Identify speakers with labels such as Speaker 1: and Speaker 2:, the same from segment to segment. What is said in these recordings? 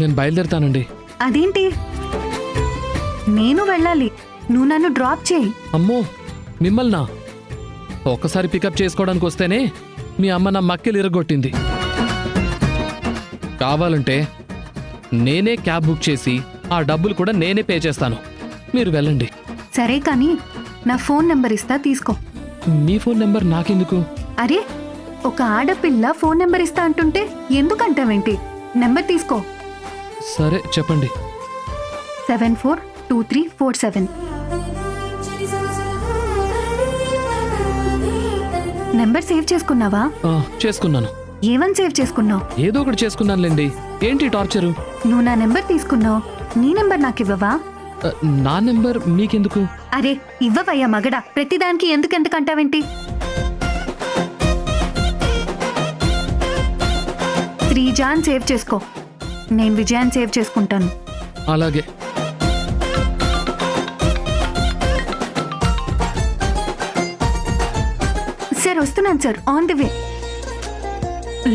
Speaker 1: నేను బయలుదేరుతానండి.
Speaker 2: అదేంటి? నేను వెళ్ళాలి, నువ్వు నన్ను డ్రాప్ చేయి.
Speaker 1: అమ్మో, మిమ్మల్నా? ఒక్కసారి పికప్ చేసుకోవడానికి వస్తేనే మీ అమ్మ నా మక్కెలు ఇరగొట్టింది. కావాలంటే నేనే క్యాబ్ బుక్ చేసి ఆ డబ్బులు కూడా నేనే పే చేస్తాను. మీరు వెళ్ళండి.
Speaker 2: సరే కానీ నా ఫోన్ నెంబర్ ఇస్తా, తీసుకో.
Speaker 1: మీ ఫోన్ నెంబర్ నాకెందుకు?
Speaker 2: అరే, ఒక ఆడపిల్ల ఫోన్ నెంబర్ ఇస్తా అంటుంటే ఎందుకంటావేంటి? నెంబర్ తీసుకో.
Speaker 1: సరే చెప్పండి.
Speaker 2: 742347. నెంబర్ సేవ్ చేసుకున్నావా?
Speaker 1: చేసుకున్నాను.
Speaker 2: ఏవని సేవ్ చేసుకున్నావు?
Speaker 1: ఏదో ఒకటి చేసుకున్నానులేండి. ఏంటి టార్చరు?
Speaker 2: నువ్వు నా నెంబర్ తీసుకున్నావు, నీ నెంబర్ నాకు ఇవ్వవా?
Speaker 1: నా నెంబర్ మీకెందుకు?
Speaker 2: అరే ఇవ్వవయ్యా మగడా, ప్రతిదానికి ఎందుకంటావేంటి? శ్రీజాన్ సేవ్ చేసుకో, నేను విజయాన్ని సేవ్ చేసుకుంటాను.
Speaker 1: అలాగే.
Speaker 2: సార్ వస్తున్నాను sir, on the way.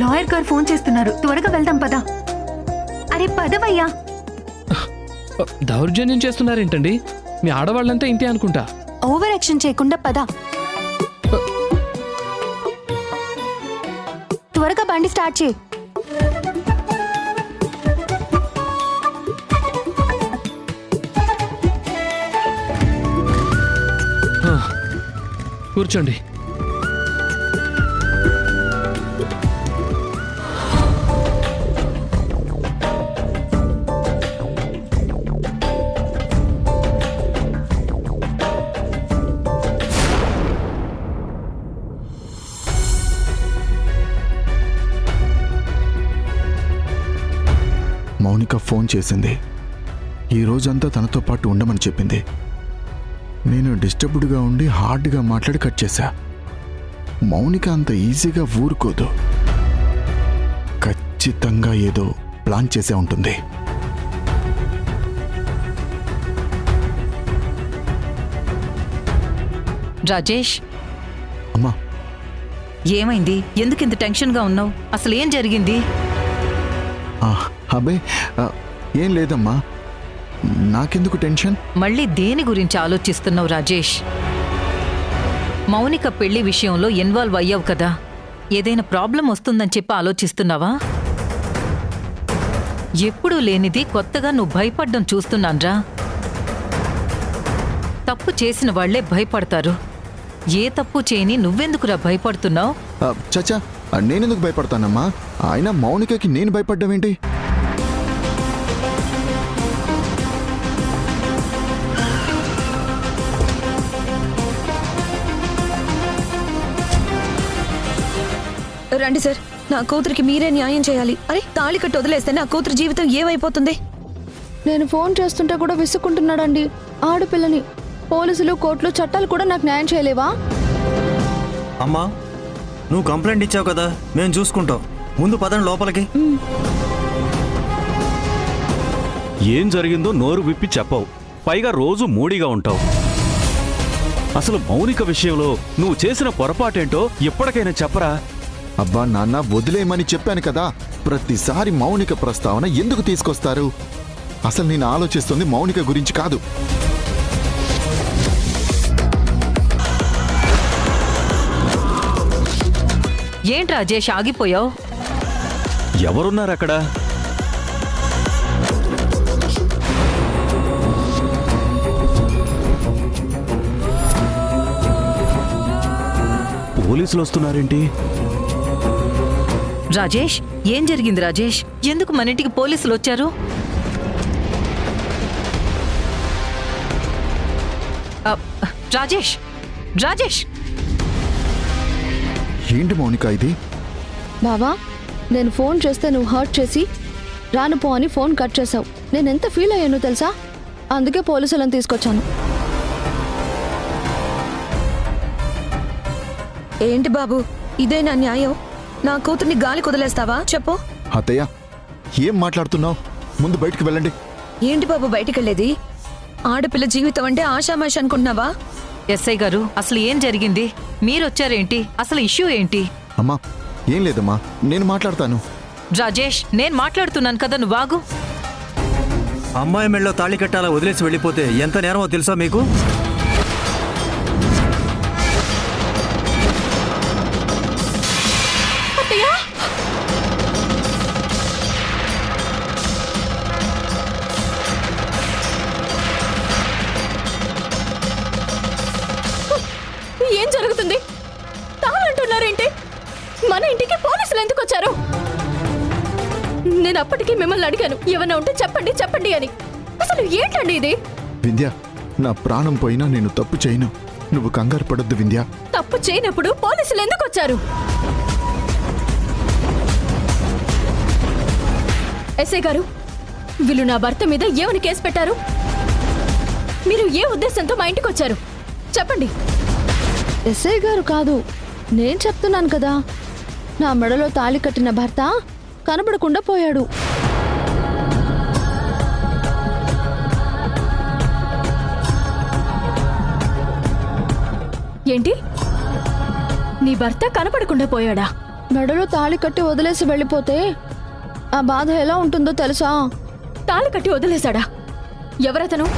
Speaker 2: Lawyer గారు ఫోన్ చేస్తున్నారు, త్వరగా వెళ్దాం పదా. అరే పదవయ్యా.
Speaker 1: దౌర్జన్యం చేస్తున్నారేంటండి? మీ ఆడవాళ్ళంతా ఇంతే అనుకుంటా.
Speaker 2: ఓవర్ యాక్షన్ చేయకుండా పదా. త్వరగా బండి స్టార్ట్ చేయి.
Speaker 1: కూర్చోండి.
Speaker 3: మౌనిక ఫోన్ చేసింది. ఈ రోజంతా తనతో పాటు ఉండమని చెప్పింది. నేను డిస్టర్బ్డ్గా ఉండి హార్డ్గా మాట్లాడి కట్ చేశా. మౌనిక అంత ఈజీగా ఊరుకోదు. ఖచ్చితంగా ఏదో ప్లాన్ చేసే ఉంటుంది.
Speaker 4: రాజేష్,
Speaker 3: అమ్మా,
Speaker 4: ఏమైంది? ఎందుకు ఇంత టెన్షన్గా ఉన్నావు? అసలు ఏం జరిగింది?
Speaker 3: అబ్బే ఏం లేదమ్మా, నాకెందుకు టెన్షన్?
Speaker 4: మళ్ళీ దేని గురించి ఆలోచిస్తున్నావు రాజేష్? మౌనిక పెళ్లి విషయంలో ఇన్వాల్వ్ అయ్యావు కదా, ఏదైనా ప్రాబ్లం వస్తుందని చెప్పి ఆలోచిస్తున్నావా? ఎప్పుడూ లేనిది కొత్తగా నువ్వు భయపడ్డం చూస్తున్నాన్రా. తప్పు చేసిన వాళ్లే భయపడతారు. ఏ తప్పు చేయని నువ్వెందుకురా భయపడుతున్నావు?
Speaker 3: చచ్చా, నేనెందుకు భయపడతానమ్మా? ఆయన మౌనికకి నేను భయపడ్డావేంటి?
Speaker 5: రండి సార్, నా కూతురికి మీరే న్యాయం చేయాలి. అరే తాళి కట్టి వదిలేస్తే నా కూతురు జీవితం ఏమైపోతుంది?
Speaker 6: నేను ఫోన్ చేస్తుంటే కూడా విసుక్కుంటున్నాడండి. ఆడపిల్లని పోలీసులు, కోర్టులు, చట్టాలు కూడా నాకు న్యాయం చేయలేవా?
Speaker 7: అమ్మా, నువ్వు కంప్లైంట్ ఇచ్చావు కదా, మేము చూసుకుంటాం. ముందు పదండి లోపలికి.
Speaker 8: ఏం జరిగిందో నోరు విప్పి చెప్పవు, పైగా రోజు మూడిగా ఉంటావు. అసలు మౌనిక విషయంలో నువ్వు చేసిన పొరపాటేంటో ఎప్పటికైనా చెప్పరా?
Speaker 3: అబ్బా నాన్న, వదిలేయమని చెప్పాను కదా. ప్రతిసారి మౌనిక ప్రస్తావన ఎందుకు తీసుకొస్తారు? అసలు నేను ఆలోచిస్తుంది మౌనిక గురించి కాదు.
Speaker 4: ఏంటి రాజేష్ ఆగిపోయావు?
Speaker 8: ఎవరున్నారక్కడ? పోలీసులు వస్తున్నారేంటి?
Speaker 4: రాజేష్, ఏం జరిగింది రాజేష్? ఎందుకు మన ఇంటికి పోలీసులు వచ్చారు? రాజేష్, రాజేష్!
Speaker 3: ఏంటి మౌనిక ఇది?
Speaker 6: బావా, నేను ఫోన్ చేస్తే నువ్వు హర్ట్ చేసి రాను పో అని ఫోన్ కట్ చేసావు. నేను ఎంత ఫీల్ అయ్యానో తెలుసా? అందుకే పోలీసులను తీసుకొచ్చాను.
Speaker 5: ఏంటి బాబు, ఇదే నా న్యాయం? నా కూతుర్ని గాలి కుదిలేస్తావా? చెప్పు.
Speaker 3: అత్తయ్య, ఏం మాట్లాడుతున్నావు? ముందు బయటికి వెళ్ళండి.
Speaker 5: ఏంటి బాబు బయటికెళ్ళేది? ఆడపిల్ల జీవితం అంటే ఆషామాష అనుకుంటున్నావా?
Speaker 4: ఎస్ఐ గారు, అసలు ఏం జరిగింది? మీరొచ్చారేంటి? అసలు ఇష్యూ ఏంటి?
Speaker 3: అమ్మా, ఏం లేదమ్మా, నేను మాట్లాడతాను.
Speaker 4: రాజేష్, నేను మాట్లాడుతున్నాను కదా, నువ్వు ఆగు.
Speaker 7: అమ్మాయి మెళ్ళలో తాళి కట్టాలా వదిలేసి వెళ్ళిపోతే ఎంత నేరమో తెలుసా మీకు?
Speaker 5: ఏం జరుగుతుంది? తాళంటున్నారేంటి? మన ఇంటికి పోలీసులు ఎందుకు వచ్చారు? నేను అప్పటికి మిమ్మల్ని అడిగాను, ఏమన్నా ఉంటే చెప్పండి చెప్పండి అని. అసలు ఏంటండి ఇది?
Speaker 3: వింధ్య, నా ప్రాణం పోయినా నేను తప్పు చేయను. నువ్వు కంగారు పడొద్దు వింధ్య.
Speaker 5: తప్పు చేయనప్పుడు పోలీసులు ఎందుకు వచ్చారు? ఎస్ఐ గారు, వీళ్ళు నా భర్త మీద ఏమని కేసు పెట్టారు? మీరు ఏ ఉద్దేశంతో మా ఇంటికి వచ్చారు చెప్పండి.
Speaker 6: ఎస్ఐ గారు కాదు, నేను చెప్తున్నాను కదా. నా మెడలో తాళి కట్టిన భర్త కనబడకుండా పోయాడు.
Speaker 5: ఏంటి? నీ భర్త కనపడకుండా పోయాడా?
Speaker 6: మెడలో తాళి కట్టి వదిలేసి వెళ్ళిపోతే ఆ బాధ ఎలా ఉంటుందో తెలుసా?
Speaker 5: తాళి కట్టి వదిలేశాడా? ఎవరతను?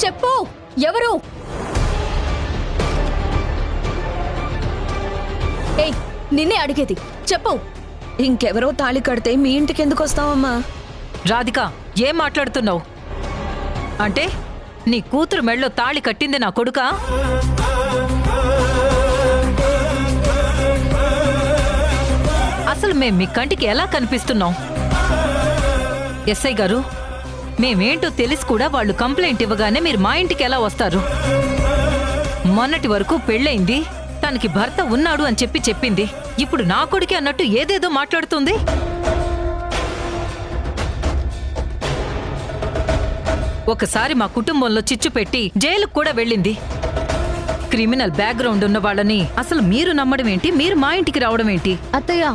Speaker 5: చెప్పు, ఎవరు? ఏయ్, నిన్నే అడిగేది, చెప్పు.
Speaker 9: ఇంకెవరో తాళి కడితే మీ ఇంటికి ఎందుకు వస్తావమ్మా?
Speaker 4: రాధిక, ఏం మాట్లాడుతున్నావు? అంటే నీ కూతురు మెళ్ళో తాళి కట్టింది నా కొడుకా? అసలు మేం మీ కంటికి ఎలా కనిపిస్తున్నాం? ఎస్ఐ గారు, మేమేంటో తెలిసి కూడా వాళ్ళు కంప్లైంట్ ఇవ్వగానే మీరు మా ఇంటికి ఎలా వస్తారు? మొన్నటి వరకు పెళ్ళయింది, తనకి భర్త ఉన్నాడు అని చెప్పింది. ఇప్పుడు నా కొడుకే అన్నట్టు ఏదేదో మాట్లాడుతుంది. ఒకసారి మా కుటుంబంలో చిచ్చు పెట్టి జైలుకు కూడా వెళ్ళింది. క్రిమినల్ బ్యాక్గ్రౌండ్ ఉన్న వాళ్ళని అసలు మీరు నమ్మడం ఏంటి? మీరు మా ఇంటికి రావడం ఏంటి?
Speaker 6: అత్తయ్య,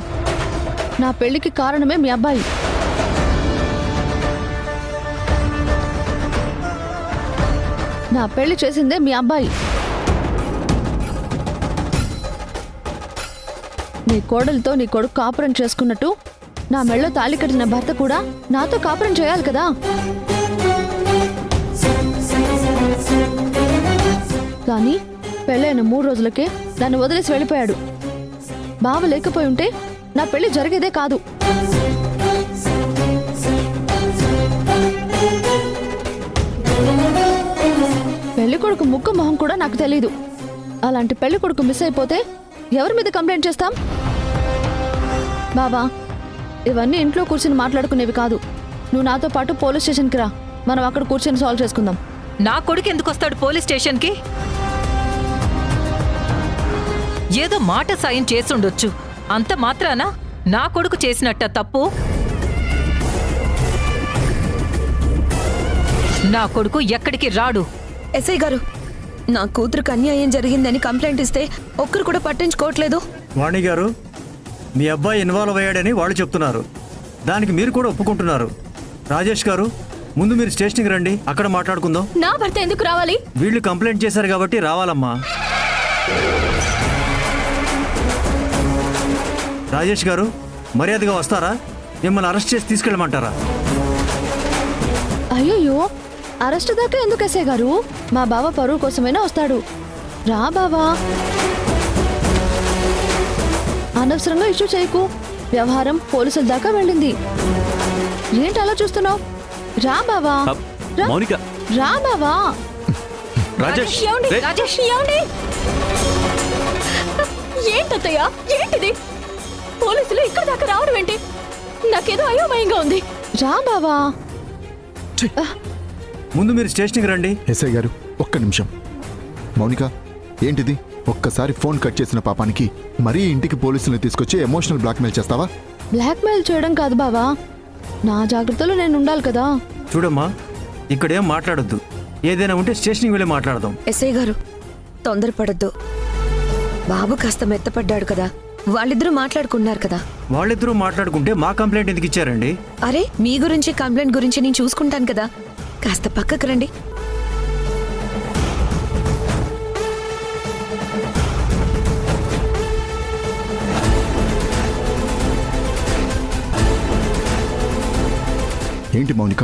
Speaker 6: నా పెళ్లికి కారణమే మీ అబ్బాయి. నా పెళ్లి చేసిందే మీ అబ్బాయి. నీ కోడలితో నీ కొడుకు కాపురం చేసుకున్నట్టు నా మెళ్ళో తాళి కట్టిన భర్త కూడా నాతో కాపురం చేయాలి కదా. కానీ పెళ్ళైన 3 రోజులకే నన్ను వదిలేసి వెళ్ళిపోయాడు. బావ లేకపోయి ఉంటే నా పెళ్లి జరిగేదే కాదు. పెళ్లి కొడుకు ముక్కు మొహం కూడా నాకు తెలీదు. అలాంటి పెళ్లి కొడుకు మిస్ అయిపోతే ఎవరి మీద కంప్లైంట్ చేస్తాం? బావా, ఇవన్నీ ఇంట్లో కూర్చుని మాట్లాడుకునేవి కాదు. నువ్వు నాతో పాటు పోలీస్ స్టేషన్కి రా, మనం అక్కడ కూర్చొని సాల్వ్ చేసుకుందాం.
Speaker 4: నా కొడుకు ఎందుకు వస్తాడు పోలీస్ స్టేషన్కి? ఏదో మాట సాయం చేసుండొచ్చు, అంత మాత్రాన నా కొడుకు చేసినట్ట తప్పు? నా కొడుకు ఎక్కడికి రాడు.
Speaker 9: ఎస్ఐ గారు, నా కూతురుకు అన్యాయం జరిగిందని కంప్లైంట్ ఇస్తే ఒక్కరు కూడా పట్టించుకోవట్లేదు.
Speaker 7: వాణి గారు, మీ అబ్బాయి ఇన్వాల్వ్ అయ్యాడని వాళ్ళు చెప్తున్నారు. దానికి మీరు కూడా ఒప్పుకుంటున్నారు. రాజేష్ గారు, ముందు మీరు స్టేషన్కి రండి, అక్కడ మాట్లాడుకుందాం.
Speaker 5: నా భర్త ఎందుకు రావాలి?
Speaker 7: వీళ్ళు కంప్లైంట్ చేశారు కాబట్టి రావాలమ్మా. రాజేష్ గారు, మర్యాదగా వస్తారా? మిమ్మల్ని అరెస్ట్ చేసి తీసుకెళ్ళమంటారా?
Speaker 6: అయ్యయ్యో, అరెస్ట్ దాకా ఎందుకు ఎస్ఐ గారు? మా బావ పరువు కోసమైనా వస్తాడు. రా బావా, అనవసరంగా ఇష్యూ చేయకు. వ్యవహారం పోలీసుల దాకా వెళ్ళింది. ఏంటి అలా చూస్తున్నావు? రా బావా, రా.
Speaker 8: మౌనిక,
Speaker 6: రా బావా.
Speaker 8: రాజేష్,
Speaker 5: ఏమండి?
Speaker 8: రే.
Speaker 5: రాజేష్, ఏమండి? ఏంటత్తయ్య, ఏంటిది? పోలీసులు ఇక్కడ దాకా రావడం ఏంటి? నాకేదో అయోమయంగా ఉంది.
Speaker 6: రా బావా.
Speaker 7: ముందు మీరు స్టేషన్కి రండి.
Speaker 3: ఎస్ఐ గారు, ఒక్క నిమిషం. మౌనిక, ఏంటిది? ఒక్కసారి ఫోన్ కట్ చేసిన పాపానికి మరీ ఇంటికి పోలీసులను తీసుకొచ్చి ఎమోషనల్ బ్లాక్మెయిల్ చేస్తావా?
Speaker 6: బ్లాక్మెయిల్ చేయడం కాదు బావా, నా జాగ్రత్తలో నేను ఉండాలి కదా.
Speaker 7: చూడమ్మా, ఇక్కడేం మాట్లాడొద్దు. ఏదైనా ఉంటే స్టేషన్కి వెళ్ళి మాట్లాడదాం.
Speaker 9: ఎస్ఐ గారు, తొందరపడద్దు. బాబు కాస్త మెత్తపడ్డాడు కదా, వాళ్ళిద్దరూ మాట్లాడుకున్నారు కదా.
Speaker 7: వాళ్ళిద్దరూ మాట్లాడుకుంటే మా కంప్లైంట్ ఎందుకు ఇచ్చారండి?
Speaker 9: అరే, మీ గురించి కంప్లైంట్ గురించి నేను చూసుకుంటాను కదా, కాస్త పక్కకు రండి.
Speaker 3: ఏంటి మౌనిక,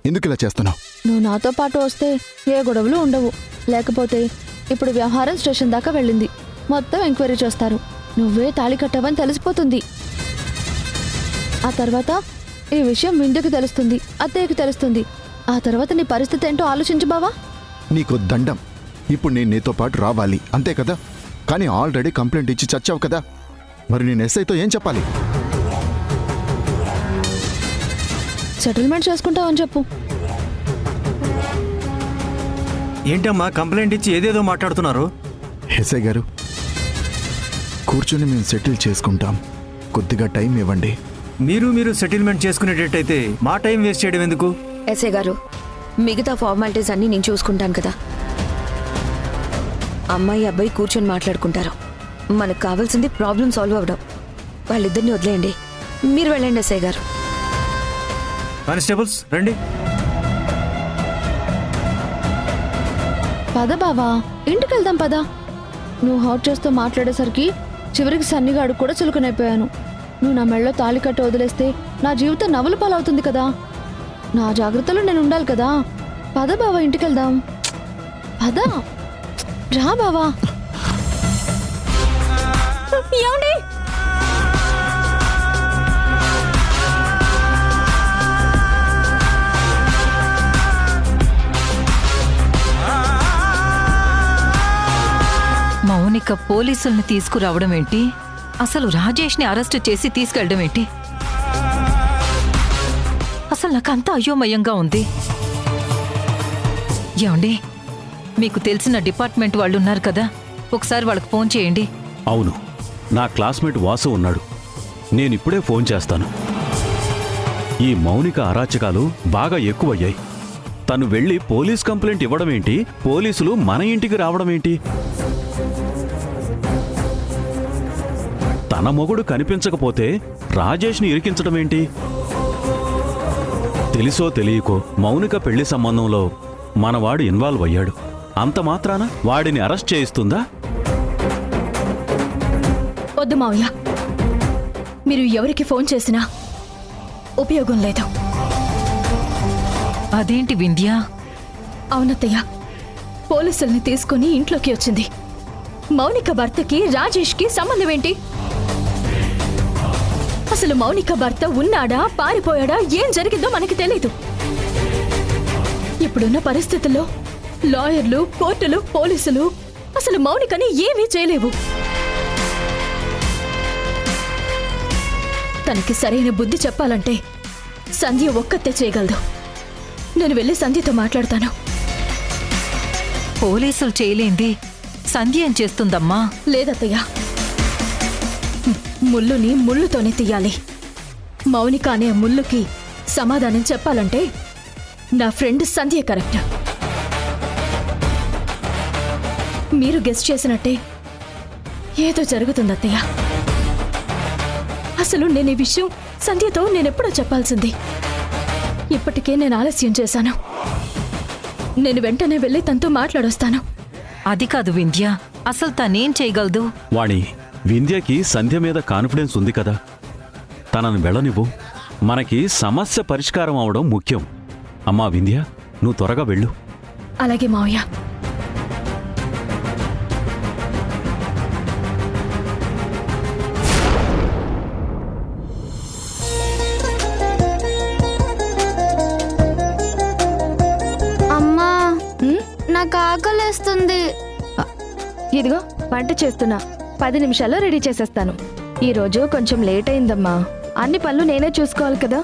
Speaker 3: ఎందుకు ఇలా చేస్తున్నావు?
Speaker 6: నువ్వు నాతో పాటు వస్తే ఏ గొడవలు ఉండవు. లేకపోతే ఇప్పుడు వ్యవహారం స్టేషన్ దాకా వెళ్ళింది. మొత్తం ఎంక్వైరీ చేస్తారు. నువ్వే తాళి కట్టావని తెలిసిపోతుంది. ఆ తర్వాత ఈ విషయం విందుకి తెలుస్తుంది, అత్తయ్యకి తెలుస్తుంది. ఆ తర్వాత నీ పరిస్థితి ఏంటో ఆలోచించు బావా.
Speaker 3: నీకు దండం. ఇప్పుడు నేను నీతో పాటు రావాలి అంతే కదా? కానీ ఆల్రెడీ కంప్లైంట్ ఇచ్చి చచ్చావు కదా. మరి నేను ఎస్ఐతో ఏం చెప్పాలి?
Speaker 6: సెటిల్మెంట్ చేసుకుంటావని చెప్పు.
Speaker 7: ఏంటమ్మా కంప్లైంట్ ఇచ్చి ఏదేదో మాట్లాడుతున్నారు?
Speaker 3: ఎస్ఐ గారు, కూర్చొని మేము సెటిల్ చేసుకుంటాం. కొద్దిగా టైం ఇవ్వండి.
Speaker 7: మీరు సెటిల్మెంట్ చేసుకునేటట్టయితే మా టైం వేస్ట్ చేయడం ఎందుకు?
Speaker 9: ఎస్ఐ గారు, మిగతా ఫార్మాలిటీస్ అన్నీ నేను చూసుకుంటాను కదా. అమ్మాయి అబ్బాయి కూర్చొని మాట్లాడుకుంటారు. మనకు కావాల్సింది ప్రాబ్లం సాల్వ్ అవ్వడం. వాళ్ళిద్దరిని వదిలేయండి. మీరు వెళ్ళండి ఎస్ఐ గారు.
Speaker 7: కానిస్టేబుల్స్ రండి.
Speaker 6: పద బావా, ఇంటికి వెళ్దాం పద. నువ్వు హౌట్ చేస్తూ మాట్లాడేసరికి చివరికి సన్నిగాడు కూడా చులుకునైపోయాను. నువ్వు నా మెళ్ళలో తాళి కట్టి వదిలేస్తే నా జీవితం నవ్వుల పాలవుతుంది కదా. నా జాగ్రత్తలో నేను ఉండాలి కదా. పద బావా, ఇంటికి వెళ్దాం. పద రా బావా.
Speaker 5: ఏమండి?
Speaker 4: మౌనిక పోలీసుల్ని తీసుకురావడం ఏంటి? అసలు రాజేష్ని అరెస్ట్ చేసి తీసుకెళ్ళడం ఏంటి? అసలు నాకంతా అయోమయంగా ఉంది. ఏమండి, మీకు తెలిసిన డిపార్ట్మెంట్ వాళ్ళు ఉన్నారు కదా, ఒకసారి వాళ్ళకి ఫోన్ చేయండి.
Speaker 8: అవును, నా క్లాస్మేట్ వాసు ఉన్నాడు. నేనిప్పుడే ఫోన్ చేస్తాను. ఈ మౌనిక అరాచకాలు బాగా ఎక్కువయ్యాయి. తను వెళ్ళి పోలీస్ కంప్లైంట్ ఇవ్వడం ఏంటి, పోలీసులు మన ఇంటికి రావడం ఏంటి? తన మొగుడు కనిపించకపోతే రాజేష్ని ఇరికించడం ఏంటి? తెలుసో తెలియకో మౌనిక పెళ్లి సంబంధంలో మనవాడు ఇన్వాల్వ్ అయ్యాడు. అంత మాత్రాన వాడిని అరెస్ట్ చేయిస్తుందా?
Speaker 5: వద్దు మావయ్య, మీరు ఎవరికి ఫోన్ చేసినా ఉపయోగం లేదు.
Speaker 4: అదేంటి వింధ్య?
Speaker 5: అవునత్తయ్య, పోలీసుల్ని తీసుకుని ఇంట్లోకి వచ్చింది. మౌనిక భర్తకి రాజేష్కి సంబంధం ఏంటి? అసలు మౌనిక భర్త ఉన్నాడా, పారిపోయాడా, ఏం జరిగిందో మనకి తెలీదు. ఇప్పుడున్న పరిస్థితుల్లో లాయర్లు, కోర్టులు, పోలీసులు అసలు మౌనికని ఏమీ చేయలేవు. తనకి సరైన బుద్ధి చెప్పాలంటే సంధ్య ఒక్కతే చేయగలదు. నేను వెళ్ళి సంధ్యతో మాట్లాడతాను.
Speaker 4: పోలీసులు చేయలేంది సంధ్య ఏం చేస్తుందమ్మా?
Speaker 5: లేదత్తయ్య, ముళ్ళుని ముళ్ళుతోనే తీయాలి. మౌనిక అనే ముళ్ళుకి సమాధానం చెప్పాలంటే నా ఫ్రెండ్ సంధ్య కరెక్ట్. మీరు గెస్ట్ చేసినట్టే ఏదో జరుగుతుందత్తయ్య. అసలు నేను ఈ విషయం సంధ్యతో నేనెప్పుడో చెప్పాల్సింది. ఇప్పటికే నేను ఆలస్యం చేశాను. నేను వెంటనే వెళ్ళి తనతో మాట్లాడొస్తాను.
Speaker 4: అది కాదు వింధ్య, అసలు తనేం చేయగలదు?
Speaker 8: వాణి, వింధ్యకి సంధ్య మీద కాన్ఫిడెన్స్ ఉంది కదా, తనను వెళ్ళనివ్వు. మనకి సమస్య పరిష్కారం అవడం ముఖ్యం. అమ్మా వింధ్య, నువ్వు త్వరగా వెళ్ళు.
Speaker 5: అలాగే మావయ్య.
Speaker 6: అమ్మా, నాకు ఆకలేస్తుంది. ఇదిగో వంట చేస్తున్నా, 10 నిమిషాల్లో రెడీ చేసేస్తాను. ఈరోజు కొంచెం లేట్ అయిందమ్మా. అన్ని పనులు నేనే చూసుకోవాలి కదా.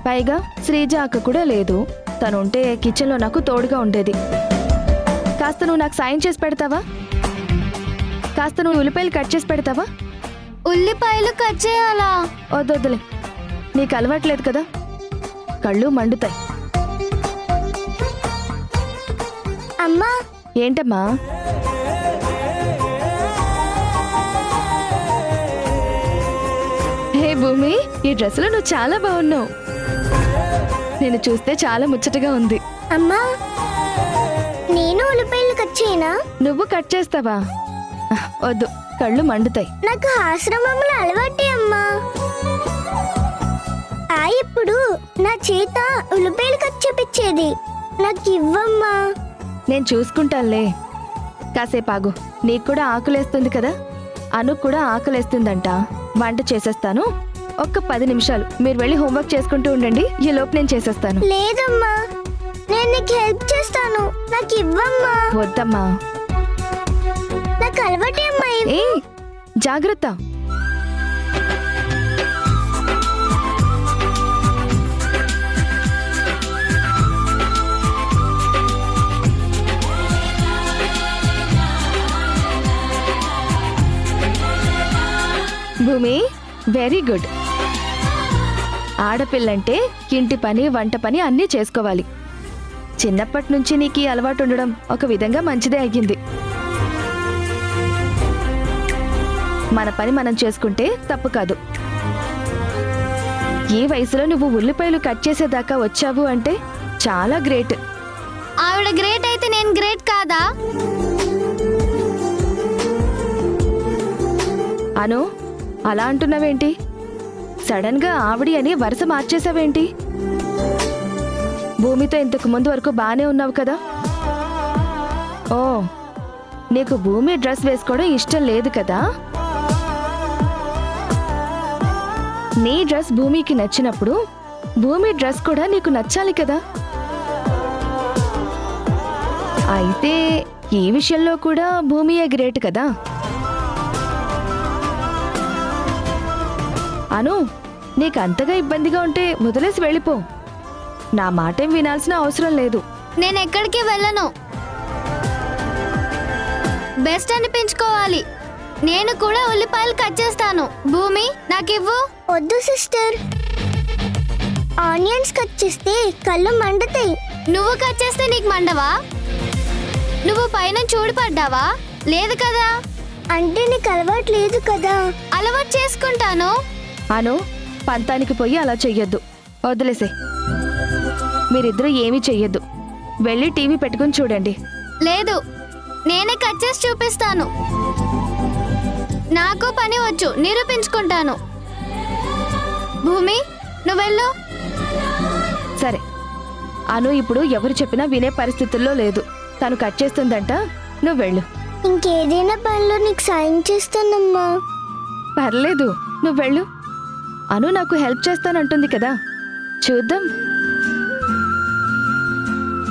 Speaker 6: పైగా శ్రీజ అక్క కూడా లేదు. తనుంటే కిచెన్లో నాకు తోడుగా ఉండేది. కాస్త నువ్వు నాకు సాయం చేసి పెడతావా? కాస్త నువ్వు ఉల్లిపాయలు కట్ చేసి పెడతావా? ఉల్లిపాయలు కట్ చేయాలా? వద్దులే, నీకు అలవాట్లేదు కదా, కళ్ళు మండుతాయి. అమ్మా. ఏంటమ్మా? హే భూమి, ఈ డ్రెస్సులో నువ్వు చాలా బాగున్నావు. నేను చూస్తే చాలా ముచ్చటగా ఉంది.
Speaker 10: అమ్మా, నేను ఉల్లిపాయలు కట్ చేయనా?
Speaker 6: నువ్వు కట్ చేస్తావా? వద్దు, కళ్ళు మండుతాయి.
Speaker 10: నాకు ఆశ్రమంలో అలవాటే అమ్మా. సాయి ఇప్పుడు నా చేత ఉల్లిపాయలు కట్ చేపించేది. నాకు ఇవ్వమ్మా.
Speaker 6: నేను చూసుకుంటానులే. కాసేపు ఆగు. నీకు కూడా ఆకలేస్తుంది కదా, అను కూడా ఆకలేస్తుందంట. వంట చేసేస్తాను. ఒక్క 10 నిమిషాలు మీరు వెళ్ళి హోంవర్క్ చేసుకుంటూ ఉండండి. ఈ లోపు నేను చేసేస్తాను.
Speaker 10: లేదమ్మా, నేను నీకు హెల్ప్ చేస్తాను. నాకు ఇవ్వమ్మా.
Speaker 6: వద్దమ్మా.
Speaker 10: నాకు అలవాటే అమ్మా.
Speaker 6: ఏ జాగ్రత్త. భూమి, వెరీ గుడ్. ఆడపిల్లంటే ఇంటి పని వంట పని అన్నీ చేసుకోవాలి. చిన్నప్పటి నుంచి నీకు ఈ అలవాటు ఉండడం ఒక విధంగా మంచిదే అయ్యింది. మన పని మనం చేసుకుంటే తప్పు కాదు. ఈ వయసులో నువ్వు ఉల్లిపాయలు కట్ చేసేదాకా వచ్చావు అంటే చాలా గ్రేట్.
Speaker 10: ఆవిడ గ్రేట్ అయితే నేను గ్రేట్ కాదా?
Speaker 6: అను, అలా అంటున్నావేంటి? సడన్ గా ఆవిడి అని వరుస మార్చేసావేంటి? భూమితో ఇంతకు ముందు వరకు బానే ఉన్నావు కదా. ఓ, నీకు భూమి డ్రెస్ వేసుకోవడం ఇష్టం లేదు కదా. నీ డ్రెస్ భూమికి నచ్చినప్పుడు భూమి డ్రెస్ కూడా నీకు నచ్చాలి కదా. అయితే ఈ విషయంలో కూడా భూమియే గ్రేట్ కదా. అను, నీకు అంతగా ఇబ్బందిగా ఉంటే వదిలేసి వెళ్ళిపో. నా మాటేం వినాల్సిన అవసరం లేదు.
Speaker 10: నేను ఎక్కడికి వెళ్ళను. బెస్ట్ అనిపించుకోవాలి. నేను కూడా ఉల్లిపాయలు కట్ చేస్తాను. భూమి, నాకివ్వు. వద్దు సిస్టర్, ఆనియన్స్ కట్ చేస్తే కళ్ళు మండుతాయి. నువ్వు కట్ చేస్తే నీకు మండవా? నువ్వు పైన చూడపడ్డావా? లేదు కదా. అంటే నీకు అలవాటు లేదు కదా. అలవాటు చేసుకుంటాను.
Speaker 6: అను, పంతానికి పోయి అలా చెయ్యొద్దు. వదిలేసే. మీరిద్దరూ ఏమీ చెయ్యొద్దు. వెళ్ళి టీవీ పెట్టుకుని చూడండి.
Speaker 10: లేదు, నేనే కట్ చేసి చూపిస్తాను. నాకు పని వచ్చు, నిరూపించుకుంటాను. భూమి, నువ్వెళ్ళు.
Speaker 6: సరే. అను ఇప్పుడు ఎవరు చెప్పినా వినే పరిస్థితుల్లో లేదు. తను కట్ చేస్తుందంట, నువ్వు వెళ్ళు.
Speaker 10: ఇంకేదైనా పనిలో నీకు సాయం చేస్తానమ్మా.
Speaker 6: పర్లేదు, నువ్వు వెళ్ళు. అను నాకు హెల్ప్ చేస్తానంటుంది కదా, చూద్దాం.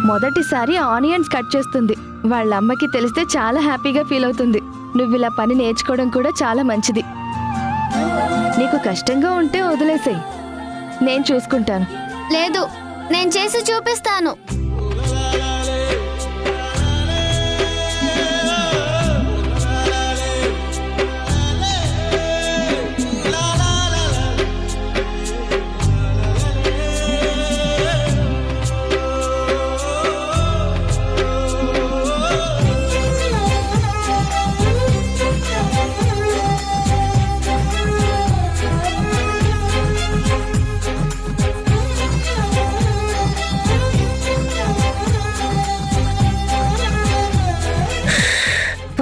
Speaker 6: మొదటిసారి ఆనియన్స్ కట్ చేస్తుంది. వాళ్ళ అమ్మకి తెలిస్తే చాలా హ్యాపీగా ఫీల్ అవుతుంది. నువ్వు ఇలా పని నేర్చుకోవడం కూడా చాలా మంచిది. నీకు కష్టంగా ఉంటే వదిలేసేయ్, నేను చూసుకుంటాను.
Speaker 10: లేదు, నేను చేసి చూపిస్తాను.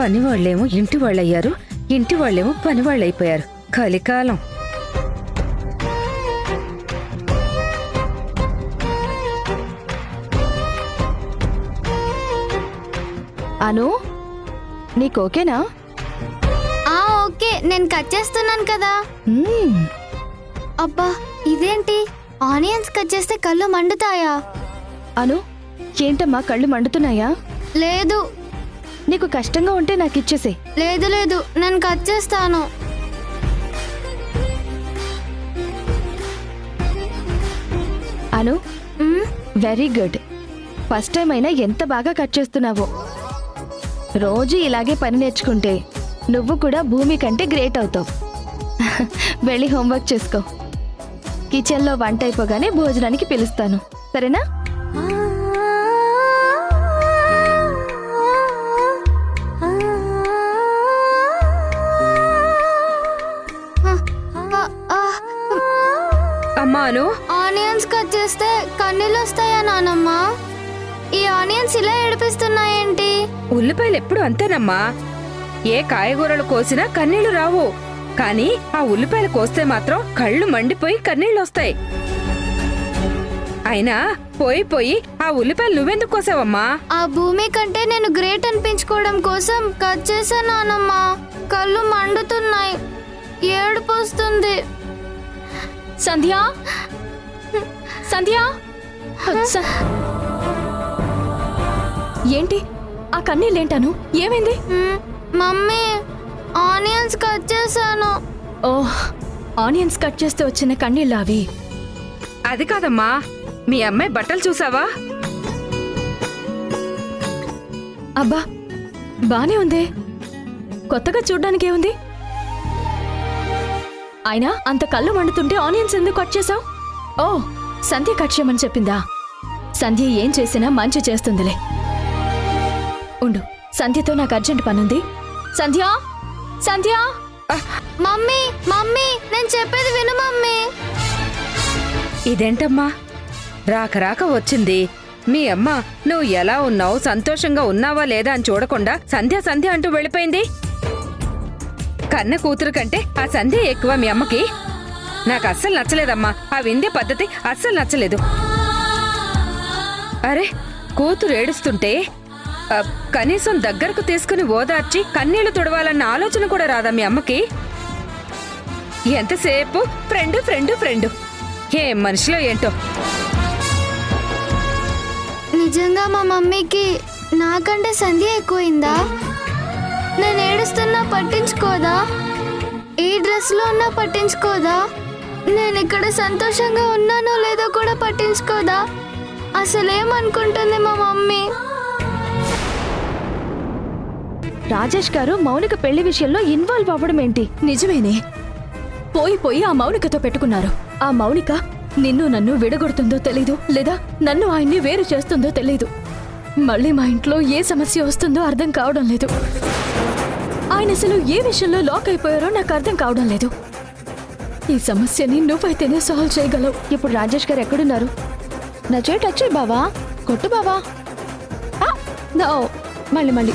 Speaker 4: పని వాళ్ళేమో ఇంటి వాళ్ళయ్యారు, ఇంటి వాళ్ళేమో పని వాళ్ళైపోయారు. కలికాలం.
Speaker 6: అను, నీకు ఓకేనా?
Speaker 10: ఓకే, నేను కట్ చేస్తున్నాను కదా. అబ్బా, ఇదేంటి? ఆనియన్స్ కట్ చేస్తే కళ్ళు మండుతాయా?
Speaker 6: అను, ఏంటమ్మా కళ్ళు మండుతున్నాయా?
Speaker 10: లేదు.
Speaker 6: నీకు కష్టంగా ఉంటే నాకు ఇచ్చేసే.
Speaker 10: లేదు లేదు, నేను కట్ చేస్తాను.
Speaker 6: అను, వెరీ గుడ్. ఫస్ట్ టైం అయినా ఎంత బాగా కట్ చేస్తున్నావో. రోజు ఇలాగే పని నేర్చుకుంటే నువ్వు కూడా భూమి కంటే గ్రేట్ అవుతావు. వెళ్ళి హోంవర్క్ చేసుకో. కిచెన్లో వంట అయిపోగానే భోజనానికి పిలుస్తాను, సరేనా?
Speaker 9: అమ్మాను,
Speaker 10: ఆనియన్స్ కట్ చేస్తే కన్నీళ్ళు వస్తాయా నానమ్మ? ఈ ఆనియన్స్ ఇలా ఏడిపిస్తున్నాయేంటి?
Speaker 9: ఉల్లిపాయలు ఎప్పుడు అంతేనమ్మా. ఏ కాయగూరలు కోసినా కన్నీళ్లు రావు, కానీ ఆ ఉల్లిపాయలు కోస్తే మాత్రం కళ్ళు మండిపోయి కన్నీళ్ళు వస్తాయి.
Speaker 11: అయినా పోయి ఆ ఉల్లిపాయలు నువ్వెందుకు కోసావమ్మా?
Speaker 10: ఆ భూమి కంటే నేను గ్రేట్ అనిపించుకోవడం కోసం కట్ చేశాను నానమ్మ. కళ్ళు మండుతున్నాయి, ఏడుపు వస్తుంది.
Speaker 5: సంధ్య సంధ్య ఏంటి ఆ కన్నీళ్ళేంటాను? ఏమైంది?
Speaker 10: మమ్మీ, ఆనియన్స్ కట్ చేశాను.
Speaker 5: ఓహ్, ఆనియన్స్ కట్ చేస్తే వచ్చిన కన్నీళ్ళ అవి?
Speaker 11: అది కాదమ్మా, మీ అమ్మాయి బట్టలు చూసావా?
Speaker 5: అబ్బా, బానే ఉంది. కొత్తగా చూడ్డానికి ఏముంది? అయినా అంత కళ్ళు మండుతుంటే ఆనియన్స్ ఎందుకు కట్ చేసావు? ఓ, సంధ్య కట్ చేయమని చెప్పిందా? సంధ్య ఏం చేసినా మంచి చేస్తుందిలే. ఉండు, సంధ్యతో నాకు అర్జెంట్ పనుంది. సంధ్య సంధ్య
Speaker 10: మమ్మీ మమ్మీ, నేను చెప్పేది విను మమ్మీ.
Speaker 11: ఇదేంటమ్మా, రాక వచ్చింది. మీ అమ్మ నువ్వు ఎలా ఉన్నావు, సంతోషంగా ఉన్నావా లేదా అని చూడకుండా సంధ్య సంధ్య అంటూ వెళ్ళిపోయింది. కన్న కూతురు కంటే ఆ సంధ్య ఎక్కువ మీ అమ్మకి. నాకు అస్సలు నచ్చలేదమ్మా, ఆ విందే పద్ధతి అస్సలు నచ్చలేదు. అరే, కూతురు ఏడుస్తుంటే కనీసం దగ్గరకు తీసుకుని ఓదార్చి కన్నీళ్లు తుడవాలన్న ఆలోచన కూడా రాదా మీ అమ్మకి? ఎంతసేపు ఫ్రెండ్ ఫ్రెండ్ ఫ్రెండ్, ఏం మనిషిలో ఏంటో.
Speaker 10: నిజంగా మా మమ్మీకి నాకంటే సంధ్య ఎక్కువైందా? నేను ఏడుస్తున్నా పట్టించుకోదా? ఈ డ్రెస్లో ఉన్నా పట్టించుకోదా? నేను ఇక్కడ సంతోషంగా ఉన్నానో లేదో కూడా పట్టించుకోదా? అసలేమనుకుంటుంది మా మమ్మీ?
Speaker 6: రాజేష్ గారు మౌనిక పెళ్లి విషయంలో ఇన్వాల్వ్ అవ్వడం ఏంటి?
Speaker 5: నిజమేనే, పోయి ఆ మౌనికతో పెట్టుకున్నారు. ఆ మౌనిక నిన్ను నన్ను విడగొడుతుందో తెలీదు, లేదా నన్ను ఆయన్ని వేరు చేస్తుందో తెలీదు. మళ్ళీ మా ఇంట్లో ఏ సమస్య వస్తుందో అర్థం కావడం లేదు. ఆయన అసలు ఏ విషయంలో లాక్ అయిపోయారో నాకు అర్థం కావడం లేదు. ఈ సమస్యని నువ్వైతేనే సాల్వ్ చేయగలవు.
Speaker 6: ఇప్పుడు రాజేష్ గారు ఎక్కడున్నారు? నా చేయి టచ్ చేయి బావా, కొట్టు బావా. నో, మళ్ళీ